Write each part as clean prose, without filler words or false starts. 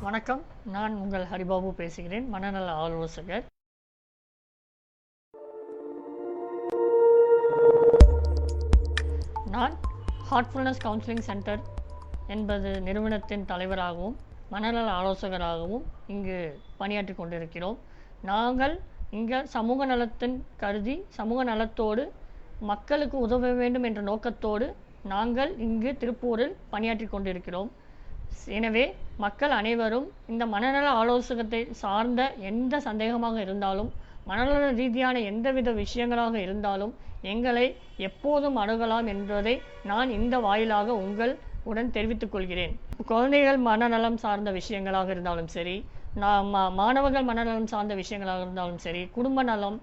வணக்கம். நான் உங்கள் ஹரிபாபு பேசுகிறேன், மனநல ஆலோசகர். நான் ஹார்ட்ஃபுல்னஸ் கவுன்சிலிங் சென்டர் என்பது நிறுவனத்தின் தலைவராகவும் மனநல ஆலோசகராகவும் இங்கு பணியாற்றி கொண்டிருக்கிறோம். நாங்கள் இங்கே சமூக நலத்தின் கருதி சமூக நலத்தோடு மக்களுக்கு உதவ வேண்டும் என்ற நோக்கத்தோடு நாங்கள் இங்கு திருப்பூரில் பணியாற்றி கொண்டிருக்கிறோம். எனவே மக்கள் அனைவரும் இந்த மனநல ஆலோசகத்தை சார்ந்த எந்த சந்தேகமாக இருந்தாலும், மனநல ரீதியான எந்தவித விஷயங்களாக இருந்தாலும் எங்களை எப்போதும் அணுகலாம் என்பதை நான் இந்த வாயிலாக உங்களுடன் தெரிவித்துக் கொள்கிறேன். குழந்தைகள் மனநலம் சார்ந்த விஷயங்களாக இருந்தாலும் சரி, மாணவர்கள் மனநலம் சார்ந்த விஷயங்களாக இருந்தாலும் சரி, குடும்ப நலம்,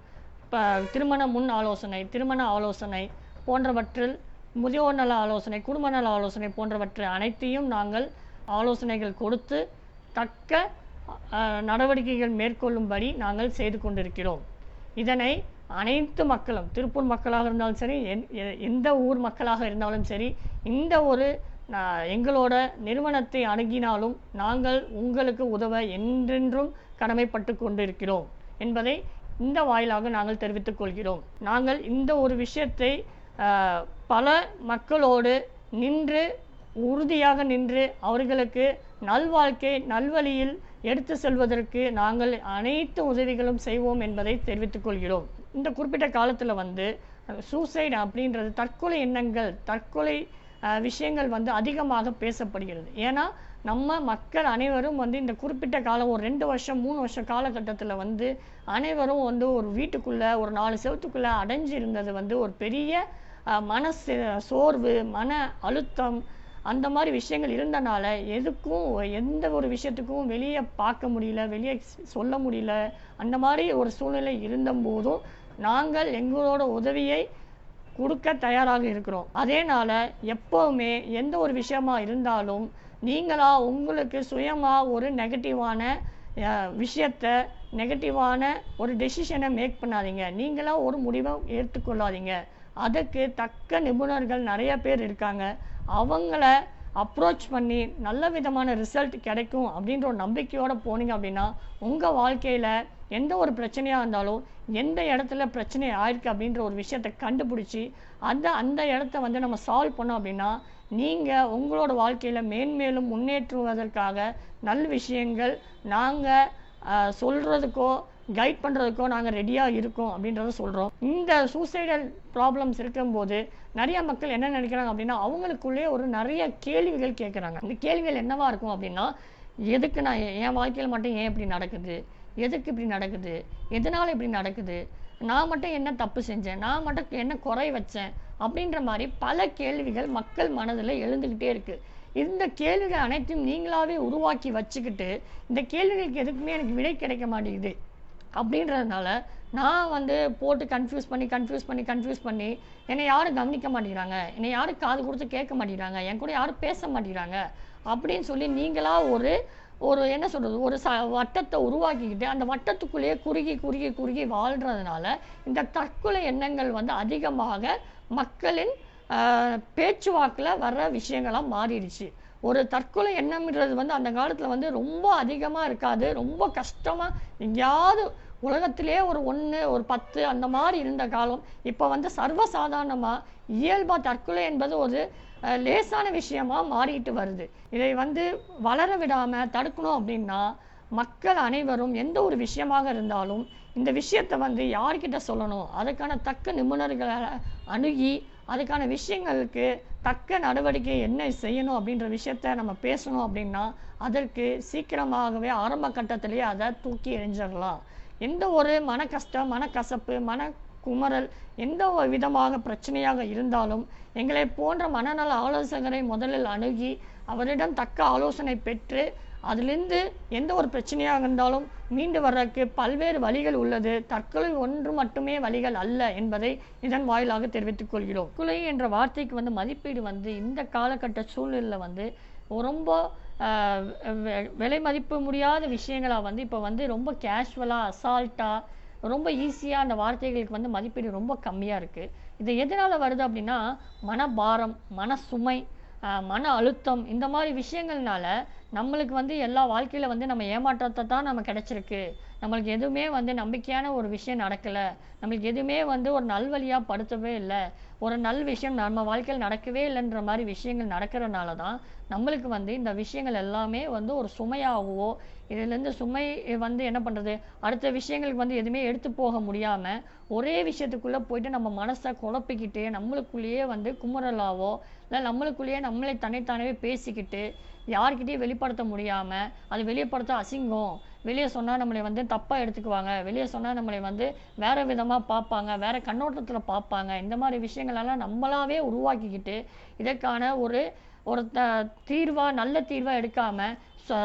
திருமண முன் ஆலோசனை, திருமண ஆலோசனை போன்றவற்றில், முதியோர் நல ஆலோசனை, குடும்ப நல ஆலோசனை போன்றவற்றை அனைத்தையும் நாங்கள் ஆலோசனைகள் கொடுத்து தக்க நடவடிக்கைகள் மேற்கொள்ளும்படி நாங்கள் செய்து கொண்டிருக்கிறோம். இதனை அனைத்து மக்களும், திருப்பூர் மக்களாக இருந்தாலும் சரி, எந்த ஊர் மக்களாக இருந்தாலும் சரி, இந்த ஒரு எங்களோட நிறுவனத்தை அணுகினாலும் நாங்கள் உங்களுக்கு உதவ என்றென்றும் கடமைப்பட்டு கொண்டிருக்கிறோம் என்பதை இந்த வாயிலாக நாங்கள் தெரிவித்துக் கொள்கிறோம். நாங்கள் இந்த ஒரு விஷயத்தை பல மக்களோடு நின்று உறுதியாக நின்று அவர்களுக்கு நல்வாழ்க்கை நல்வழியில் எடுத்து செல்வதற்கு நாங்கள் அனைத்து உதவிகளும் செய்வோம் என்பதை தெரிவித்துக் கொள்கிறோம். இந்த குறிப்பிட்ட காலத்தில் சூசைட் அப்படின்றது, தற்கொலை எண்ணங்கள், தற்கொலை விஷயங்கள் அதிகமாக பேசப்படுகிறது. ஏன்னா நம்ம மக்கள் அனைவரும் இந்த குறிப்பிட்ட காலம், ஒரு 2 வருஷம் 3 வருஷ காலகட்டத்தில் அனைவரும் ஒரு வீட்டுக்குள்ளே, ஒரு 4 செவத்துக்குள்ளே அடைஞ்சு இருந்தது ஒரு பெரிய மன சோர்வு, மன அழுத்தம், அந்த மாதிரி விஷயங்கள் இருந்தனால எதுக்கும் எந்த ஒரு விஷயத்துக்கும் வெளியே பார்க்க முடியல, வெளியே சொல்ல முடியல. அந்த மாதிரி ஒரு சூழ்நிலை இருந்தபோதும் நாங்கள் எங்களோட உதவியை கொடுக்க தயாராக இருக்கிறோம். அதேனால எப்போவுமே எந்த ஒரு விஷயமா இருந்தாலும் நீங்களா உங்களுக்கு சுயமாக ஒரு நெகட்டிவான விஷயத்தை, நெகட்டிவான ஒரு டெசிஷனை மேக் பண்ணாதீங்க. நீங்களா ஒரு முடிவை ஏற்றுக்கொள்ளாதீங்க. அதுக்கு தக்க நிபுணர்கள் நிறைய பேர் இருக்காங்க. அவங்கள அப்ரோச் பண்ணி நல்ல விதமான ரிசல்ட் கிடைக்கும் அப்படின்ற ஒரு நம்பிக்கையோடு போனீங்க அப்படின்னா உங்கள் வாழ்க்கையில் எந்த ஒரு பிரச்சனையாக இருந்தாலும், எந்த இடத்துல பிரச்சனை ஆயிருக்கு அப்படின்ற ஒரு விஷயத்தை கண்டுபிடிச்சி அந்த இடத்த நம்ம சால்வ் பண்ணோம் அப்படின்னா நீங்கள் உங்களோட வாழ்க்கையில் மேன்மேலும் முன்னேற்றுவதற்காக நல்ல விஷயங்கள் நாங்கள் சொல்கிறதுக்கோ கைட் பண்ணுறதுக்கோ நாங்கள் ரெடியாக இருக்கோம் அப்படின்றத சொல்கிறோம். இந்த சூசைடல் ப்ராப்ளம்ஸ் இருக்கும்போது நிறைய மக்கள் என்ன நினைக்கிறாங்க அப்படின்னா, அவங்களுக்குள்ளே ஒரு நிறைய கேள்விகள் கேட்குறாங்க. இந்த கேள்விகள் என்னவா இருக்கும் அப்படின்னா, எதுக்கு நான் என் வாழ்க்கையில் மட்டும் ஏன் இப்படி நடக்குது, எதுக்கு இப்படி நடக்குது, எதனால் இப்படி நடக்குது, நான் மட்டும் என்ன தப்பு செஞ்சேன், நான் மட்டும் என்ன குறை வச்சேன் அப்படின்ற மாதிரி பல கேள்விகள் மக்கள் மனதில் எழுந்துக்கிட்டே இருக்குது. இந்த கேள்விகள் அனைத்தையும் நீங்களாகவே உருவாக்கி வச்சுக்கிட்டு இந்த கேள்விகளுக்கு எதுக்குமே எனக்கு விடை கிடைக்க மாட்டேங்குது அப்படின்றதுனால நான் போட்டு கன்ஃபியூஸ் பண்ணி என்னை யாரும் கவனிக்க மாட்டேங்கிறாங்க, என்னை யாரும் காது கொடுத்து கேட்க மாட்டேங்கிறாங்க, என் கூட யாரும் பேச மாட்டேங்கிறாங்க அப்படின்னு சொல்லி நீங்களாக ஒரு என்ன சொல்கிறது, ஒரு வட்டத்தை உருவாக்கிக்கிட்டு அந்த வட்டத்துக்குள்ளேயே குறுகி வாழ்கிறதுனால இந்த தற்கொலை எண்ணங்கள் அதிகமாக மக்களின் பேச்சுவாக்கில் வர்ற விஷயங்களாக மாறிடுச்சு. ஒரு தற்கொலை எண்ணம்ன்றது அந்த காலத்தில் ரொம்ப அதிகமாக இருக்காது, ரொம்ப கஷ்டமாக எங்கேயாவது உலகத்திலே ஒரு 1 ஒரு 10 அந்த மாதிரி இருந்த காலம் இப்போ சர்வசாதாரணமாக இயல்பாக தற்கொலை என்பது ஒரு லேசான விஷயமாக மாறிட்டு வருது. இதை வளர விடாமல் தடுக்கணும் அப்படின்னா மக்கள் அனைவரும் எந்த ஒரு விஷயமாக இருந்தாலும் இந்த விஷயத்தை யார்கிட்ட சொல்லணும், அதுக்கான தக்க நிபுணர்களை அணுகி அதுக்கான விஷயங்களுக்கு தக்க நடவடிக்கை என்ன செய்யணும் அப்படின்ற விஷயத்த நம்ம பேசணும் அப்படின்னா அதற்கு சீக்கிரமாகவே ஆரம்ப கட்டத்திலேயே அதை தூக்கி எறிஞ்சிடலாம். எந்த ஒரு மன கஷ்டம், மனக்கசப்பு, குமரல் எந்த ஒரு விதமாக பிரச்சனையாக இருந்தாலும் எங்களை போன்ற மனநல ஆலோசகரை முதலில் அணுகி அவரிடம் தக்க ஆலோசனை பெற்று அதிலிருந்து எந்த ஒரு பிரச்சனையாக இருந்தாலும் மீண்டு வர்றதுக்கு பல்வேறு வழிகள் உள்ளது. தற்கொலை ஒன்று மட்டுமே வழிகள் அல்ல என்பதை இதன் வாயிலாக தெரிவித்துக் கொள்கிறோம். தற்கொலை என்ற வார்த்தைக்கு மதிப்பீடு இந்த காலகட்ட சூழ்நிலையில் ரொம்ப விலை மதிப்பு முடியாத விஷயங்களாக இப்போ ரொம்ப கேஷுவலாக, அசால்ட்டாக, ரொம்ப ஈஸியாக அந்த வார்த்தைகளுக்கு மதிப்பீடு ரொம்ப கம்மியாக இருக்குது. இது எதனால் வருது அப்படின்னா மனபாரம், மன சுமை, மன அழுத்தம் இந்த மாதிரி விஷயங்கள்னால நம்மளுக்கு வந்து எல்லா வாழ்க்கையில் வந்து நம்ம ஏமாற்றத்தை தான் நம்ம கிடைச்சிருக்கு. நம்மளுக்கு எதுவுமே வந்து நம்பிக்கையான ஒரு விஷயம் நடக்கலை, நம்மளுக்கு எதுவுமே வந்து ஒரு நல்வழியாக படுத்தவே இல்லை, ஒரு நல் விஷயம் நம்ம வாழ்க்கையில் நடக்கவே இல்லைன்ற மாதிரி விஷயங்கள் நடக்கிறனால தான் நம்மளுக்கு வந்து இந்த விஷயங்கள் எல்லாமே வந்து ஒரு சுமையாகவோ, இதுலேருந்து சுமை வந்து என்ன பண்ணுறது, அடுத்த விஷயங்களுக்கு வந்து எதுவுமே எடுத்து போக முடியாமல் ஒரே விஷயத்துக்குள்ளே போயிட்டு நம்ம மனசை குழப்பிக்கிட்டு நம்மளுக்குள்ளேயே வந்து குமுறலாவோ, இல்லை நம்மளுக்குள்ளேயே நம்மளை தன்னைத்தானவே பேசிக்கிட்டு யார்கிட்டையும் வெளிப்படுத்த முடியாமல், அது வெளிப்படுத்த அசிங்கம், வெளியே சொன்னால் நம்மளை வந்து தப்பாக எடுத்துக்குவாங்க, வெளியே சொன்னால் நம்மளை வந்து வேறு விதமாக பார்ப்பாங்க, வேறு கண்ணோட்டத்தில் பார்ப்பாங்க, இந்த மாதிரி விஷயங்களெல்லாம் நம்மளாவே உருவாக்கிக்கிட்டு இதற்கான ஒரு ஒரு தீர்வாக நல்ல தீர்வாக எடுக்காமல்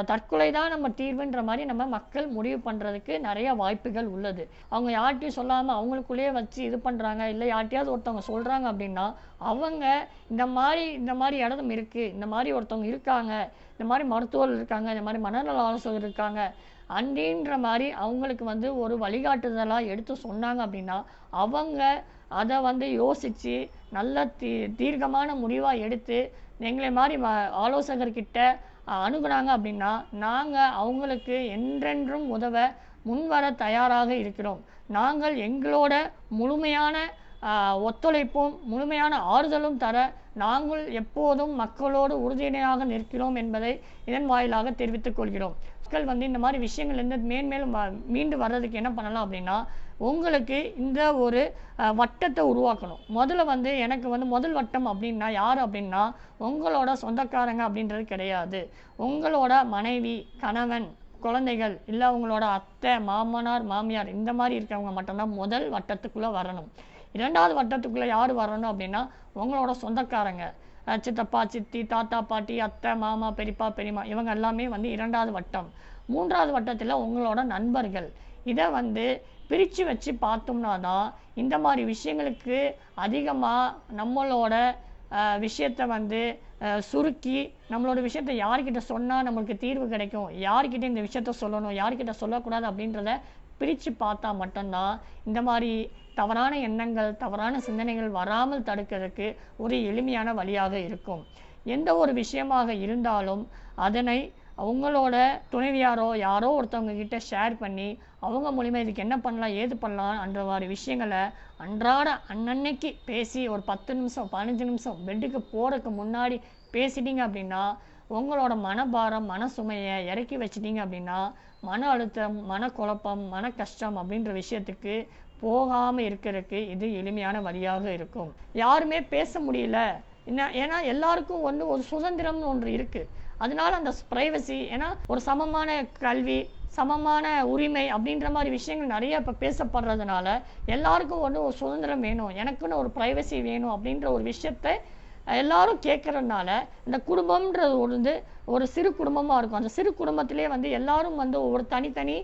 தற்கொலை தான் நம்ம தீர்வுன்ற மாதிரி நம்ம மக்கள் முடிவு பண்ணுறதுக்கு நிறைய வாய்ப்புகள் உள்ளது. அவங்க யார்கிட்டையும் சொல்லாமல் அவங்களுக்குள்ளேயே வச்சு இது பண்ணுறாங்க, இல்லை யார்கிட்டையாவது ஒருத்தவங்க சொல்கிறாங்க அப்படின்னா அவங்க இந்த மாதிரி இடம் இருக்குது, இந்த மாதிரி ஒருத்தவங்க இருக்காங்க, இந்த மாதிரி மருத்துவர்கள் இருக்காங்க, இந்த மாதிரி மனநல ஆலோசகர் இருக்காங்க அப்படின்ற மாதிரி அவங்களுக்கு வந்து ஒரு வழிகாட்டுதலாக எடுத்து சொன்னாங்க அப்படின்னா அவங்க அதை வந்து யோசித்து நல்ல தீர்க்கமான முடிவாக எடுத்து எங்களை மாதிரி ஆலோசகர்கிட்ட அணுகுனாங்க அப்படின்னா நாங்கள் அவங்களுக்கு என்றென்றும் உதவ முன்வர தயாராக இருக்கிறோம். நாங்கள் எங்களோட முழுமையான ஒத்துழைப்பும் முழுமையான ஆறுதலும் தர நாங்கள் எப்போதும் மக்களோடு உறுதுணையாக நிற்கிறோம் என்பதை இதன் வாயிலாக தெரிவித்துக் கொள்கிறோம். மக்கள் வந்து இந்த மாதிரி விஷயங்கள்லேருந்து மேன்மேலும் மீண்டு வர்றதுக்கு என்ன பண்ணலாம் அப்படின்னா, உங்களுக்கு இந்த ஒரு வட்டத்தை உருவாக்கணும். முதல்ல வந்து எனக்கு வந்து முதல் வட்டம் அப்படின்னா யார் அப்படின்னா உங்களோட சொந்தக்காரங்க அப்படின்றது கிடையாது. உங்களோட மனைவி, கணவன், குழந்தைகள், இல்லை உங்களோட அத்தை, மாமனார், மாமியார் இந்த மாதிரி இருக்கிறவங்க மட்டும்தான் முதல் வட்டத்துக்குள்ளே வரணும். இரண்டாவது வட்டத்துக்குள்ளே யார் வரணும் அப்படின்னா உங்களோட சொந்தக்காரங்க, சித்தப்பா, சித்தி, தாத்தா, பாட்டி, அத்தை, மாமா, பெரியப்பா, பெரியம்மா, இவங்க எல்லாமே வந்து இரண்டாவது வட்டம். மூன்றாவது வட்டத்தில் உங்களோட நண்பர்கள். இதை வந்து பிரித்து வச்சு பார்த்தோம்னா தான் இந்த மாதிரி விஷயங்களுக்கு அதிகமாக நம்மளோட விஷயத்தை வந்து சுருக்கி நம்மளோட விஷயத்தை யார்கிட்ட சொன்னால் நம்மளுக்கு தீர்வு கிடைக்கும், யார்கிட்ட இந்த விஷயத்த சொல்லணும், யார்கிட்ட சொல்லக்கூடாது அப்படின்றத பிரித்து பார்த்தா மட்டும்தான் இந்த மாதிரி தவறான எண்ணங்கள், தவறான சிந்தனைகள் வராமல் தடுக்கிறதுக்கு ஒரு எளிமையான வழியாக இருக்கும். எந்த ஒரு விஷயமாக இருந்தாலும் அதனை அவங்களோட துணைவியாரோ யாரோ ஒருத்தவங்க கிட்ட ஷேர் பண்ணி அவங்க மூலிமா இதுக்கு என்ன பண்ணலாம், ஏது பண்ணலாம் என்ற மாதிரி விஷயங்களை அன்றாட அன்னன்னைக்கு பேசி ஒரு 10 நிமிஷம் 15 நிமிஷம் பெட்டுக்கு போகிறதுக்கு முன்னாடி பேசிட்டீங்க அப்படின்னா உங்களோட மனபாரம், மன சுமையை இறக்கி வச்சிட்டிங்க அப்படின்னா மன அழுத்தம், மனக்குழப்பம், மன கஷ்டம் அப்படின்ற விஷயத்துக்கு போகாமல் இருக்கிறதுக்கு இது எளிமையான வழியாக இருக்கும். யாருமே பேச முடியல ஏன்னா எல்லாருக்கும் ஒரு சுதந்திரம்னு ஒன்று இருக்குது. அதனால அந்த ப்ரைவசி, ஏன்னா ஒரு சமமான கல்வி, சமமான உரிமை அப்படின்ற மாதிரி விஷயங்கள் நிறைய இப்போ பேசப்படுறதுனால எல்லாருக்கும் ஒரு சுதந்திரம் வேணும், எனக்குன்னு ஒரு ப்ரைவசி வேணும் அப்படின்ற ஒரு விஷயத்தை எல்லாரும் கேட்கறதுனால இந்த குடும்பம்ன்றது ஒரு சிறு குடும்பமாக இருக்கும். அந்த சிறு குடும்பத்திலே வந்து எல்லாரும் வந்து ஒரு தனித்தனி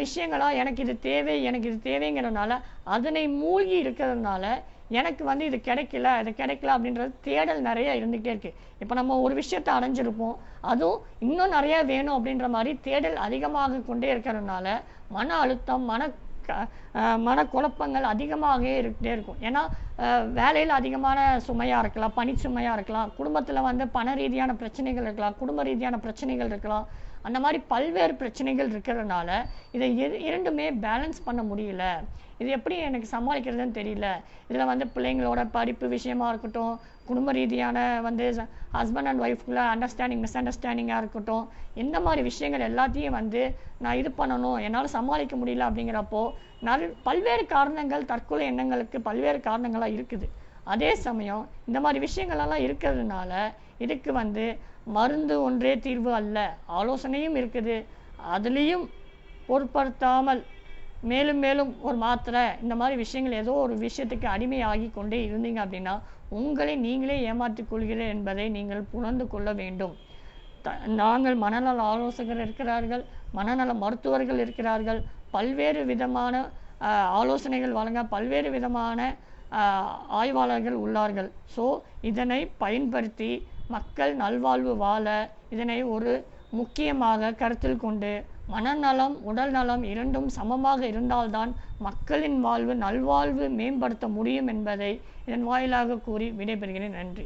விஷயங்களாக எனக்கு இது தேவை, எனக்கு இது தேவைங்கிறதுனால அதனை மூழ்கி இருக்கிறதுனால எனக்கு வந்து இது கிடைக்கல, இது கிடைக்கல அப்படின்றது தேடல் நிறைய இருந்துகிட்டே இருக்குது. இப்போ நம்ம ஒரு விஷயத்தை அடைஞ்சிருப்போம், அதுவும் இன்னும் நிறையா வேணும் அப்படின்ற மாதிரி தேடல் அதிகமாக கொண்டே இருக்கிறதுனால மன அழுத்தம், மனக்குழப்பங்கள் அதிகமாகவே இருக்கிட்டே இருக்கும். ஏன்னா வேலையில் அதிகமான சுமையாக இருக்கலாம், பணி சுமையாக இருக்கலாம், குடும்பத்தில் வந்து பண ரீதியான பிரச்சனைகள் இருக்கலாம், குடும்ப ரீதியான பிரச்சனைகள் இருக்கலாம். அந்த மாதிரி பல்வேறு பிரச்சனைகள் இருக்கிறதுனால இதை இரண்டுமே பேலன்ஸ் பண்ண முடியல. இது எப்படி எனக்கு சமாளிக்கிறதுன்னு தெரியல. இதில் வந்து பிள்ளைங்களோட படிப்பு விஷயமா இருக்கட்டும், குடும்ப ரீதியான வந்து ஹஸ்பண்ட் அண்ட் ஒய்ஃப்குள்ள அண்டர்ஸ்டாண்டிங், மிஸ் அண்டர்ஸ்டாண்டிங்காக இருக்கட்டும், இந்த மாதிரி விஷயங்கள் எல்லாத்தையும் வந்து நான் இது பண்ணணும், என்னால் சமாளிக்க முடியல அப்படிங்கிறப்போ பல்வேறு காரணங்கள், தற்கொலை எண்ணங்களுக்கு பல்வேறு காரணங்களாக இருக்குது. அதே சமயம் இந்த மாதிரி விஷயங்களெல்லாம் இருக்கிறதுனால இதுக்கு வந்து மருந்து ஒன்றே தீர்வு அல்ல, ஆலோசனையும் இருக்குது. அதுலேயும் பொருட்படுத்தாமல் மேலும் மேலும் ஒரு மாத்திரை இந்த மாதிரி விஷயங்கள் ஏதோ ஒரு விஷயத்துக்கு அடிமையாகி கொண்டே இருந்தீங்க அப்படின்னா உங்களை நீங்களே ஏமாற்றிக் கொள்கிறீர்கள் என்பதை நீங்கள் உணர்ந்து கொள்ள வேண்டும். நாங்கள் மனநல ஆலோசகர் இருக்கிறார்கள், மனநல மருத்துவர்கள் இருக்கிறார்கள், பல்வேறு விதமான ஆலோசனைகள் வழங்க பல்வேறு விதமான ஆய்வாளர்கள் உள்ளார்கள். ஸோ இதனை பயன்படுத்தி மக்கள் நல்வாழ்வு வாழ இதனை ஒரு முக்கியமாக கருத்தில் கொண்டு மனநலம், உடல் நலம் இரண்டும் சமமாக இருந்தால்தான் மக்களின் வாழ்வு, நல்வாழ்வு மேம்படுத்த முடியும் என்பதை இதன் வாயிலாக கூறி விடைபெறுகிறேன். நன்றி.